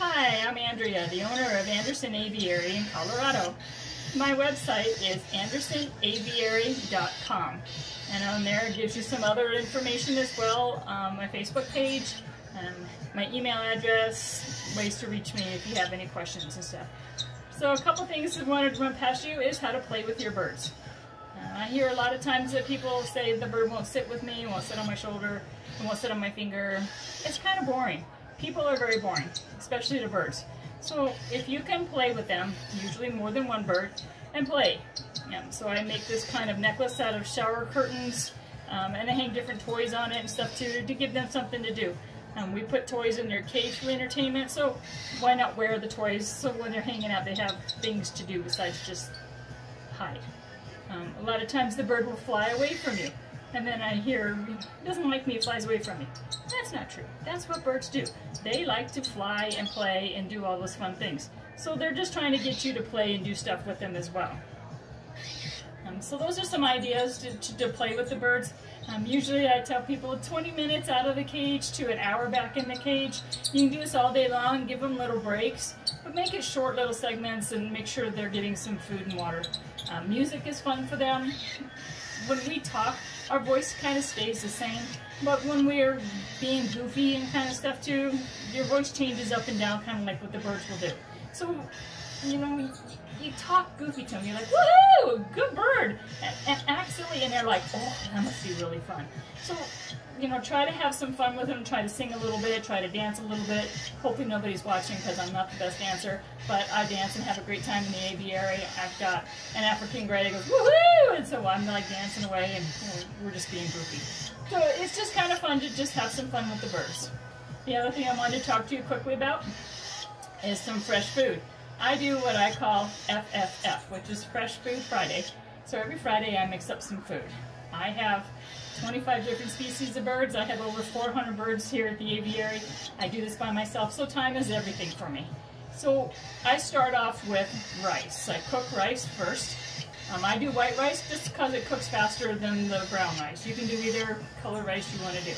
Hi, I'm Andrea, the owner of Anderson Aviary in Colorado. My website is andersonaviary.com, and on there it gives you some other information as well, my Facebook page, my email address, ways to reach me if you have any questions and stuff. So a couple things I wanted to run past you is how to play with your birds. I hear a lot of times that people say the bird won't sit with me, won't sit on my shoulder, and won't sit on my finger. It's kind of boring. People are very boring, especially the birds. So if you can play with them, usually more than one bird, and play. So I make this kind of necklace out of shower curtains, and I hang different toys on it and stuff too to give them something to do. We put toys in their cage for entertainment, so why not wear the toys so when they're hanging out they have things to do besides just hide. A lot of times the bird will fly away from you, and then I hear, he doesn't like me, it flies away from me. That's not true. That's what birds do. They like to fly and play and do all those fun things. So they're just trying to get you to play and do stuff with them as well. So those are some ideas to play with the birds. Usually I tell people 20 minutes out of the cage to an hour back in the cage. You can do this all day long, give them little breaks, but make it short little segments and make sure they're getting some food and water. Music is fun for them. When we talk, our voice kind of stays the same, but when we're being goofy and kind of stuff too, your voice changes up and down, kind of like what the birds will do. So, you know, you talk goofy to them, you're like, woohoo, good bird, and accidentally, and they're like, oh, that must be really fun. So, you know, try to have some fun with them, try to sing a little bit, try to dance a little bit. Hopefully nobody's watching because I'm not the best dancer, but I dance and have a great time in the aviary. I've got an African gray that goes, woohoo, and so I'm like dancing away, and you know, we're just being goofy. So it's just kind of fun to just have some fun with the birds. The other thing I wanted to talk to you quickly about is some fresh food. I do what I call F.F.F, which is Fresh Food Friday. So every Friday I mix up some food. I have 25 different species of birds. I have over 400 birds here at the aviary. I do this by myself, so time is everything for me. So I start off with rice. I cook rice first. I do white rice just because it cooks faster than the brown rice. You can do either color rice you want to do.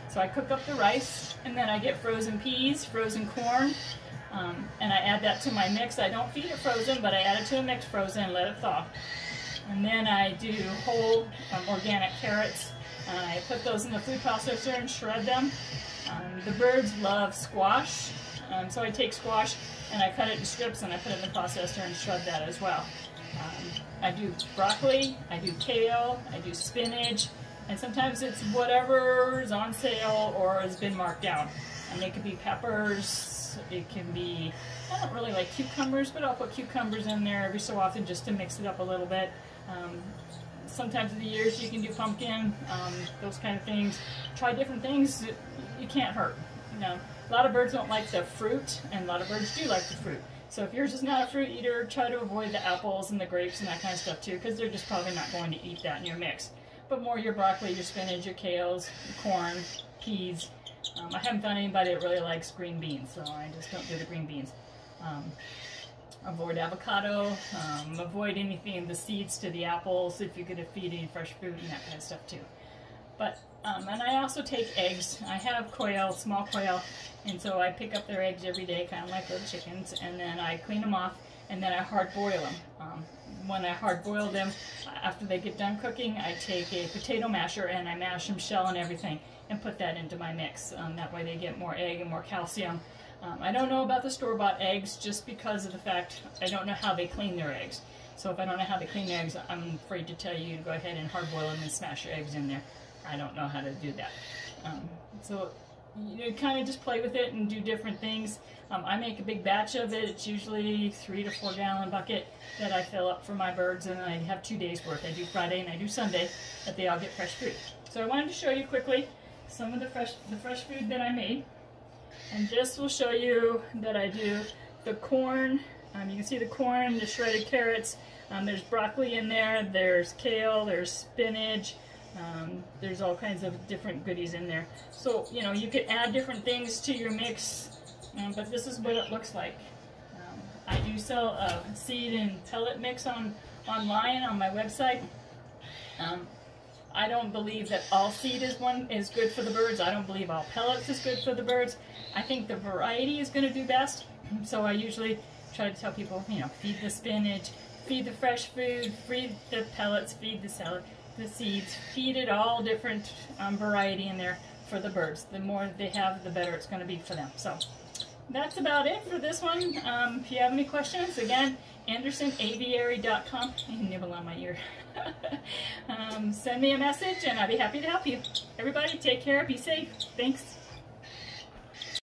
So I cook up the rice, and then I get frozen peas, frozen corn, and I add that to my mix. I don't feed it frozen, but I add it to a mix frozen and let it thaw. And then I do whole organic carrots. I put those in the food processor and shred them. The birds love squash, so I take squash and I cut it in strips and I put it in the processor and shred that as well. I do broccoli, I do kale, I do spinach, and sometimes it's whatever's on sale or has been marked down. And it could be peppers, it can be, I don't really like cucumbers, but I'll put cucumbers in there every so often just to mix it up a little bit. Sometimes of the years you can do pumpkin, those kind of things. Try different things, you can't hurt. You know, a lot of birds don't like the fruit, and a lot of birds do like the fruit. So if yours is not a fruit eater, try to avoid the apples and the grapes and that kind of stuff too, because they're just probably not going to eat that in your mix. But more your broccoli, your spinach, your kales, your corn, peas. I haven't found anybody that really likes green beans, so I just don't do the green beans. Avoid avocado, avoid anything, the seeds to the apples, if you're going to feed any fresh fruit and that kind of stuff too. But, and I also take eggs. I have quail, small quail, and so I pick up their eggs every day, kind of like little chickens, and then I clean them off, and then I hard boil them. When I hard boil them, after they get done cooking, I take a potato masher and I mash them, shell and everything, and put that into my mix. That way they get more egg and more calcium. I don't know about the store-bought eggs just because of the fact I don't know how they clean their eggs. So if I don't know how they clean their eggs, I'm afraid to tell you to go ahead and hard boil them and smash your eggs in there. I don't know how to do that. So you kind of just play with it and do different things. I make a big batch of it. It's usually 3 to 4 gallon bucket that I fill up for my birds, and I have 2 days worth. I do Friday and I do Sunday, that they all get fresh food. So I wanted to show you quickly some of the fresh food that I made. And this will show you that I do the corn. You can see the corn, the shredded carrots. There's broccoli in there. There's kale. There's spinach. There's all kinds of different goodies in there. So, you know, you could add different things to your mix, but this is what it looks like. I do sell a seed and pellet mix online on my website. I don't believe that all seed is good for the birds. I don't believe all pellets is good for the birds. I think the variety is going to do best. So I usually try to tell people, you know, feed the spinach, feed the fresh food, feed the pellets, feed the salad, the seeds, feed it all different variety in there for the birds. The more they have, the better it's going to be for them. So that's about it for this one. If you have any questions, again, AndersonAviary.com. You nibble on my ear. Send me a message and I'd be happy to help you. Everybody, take care. Be safe. Thanks.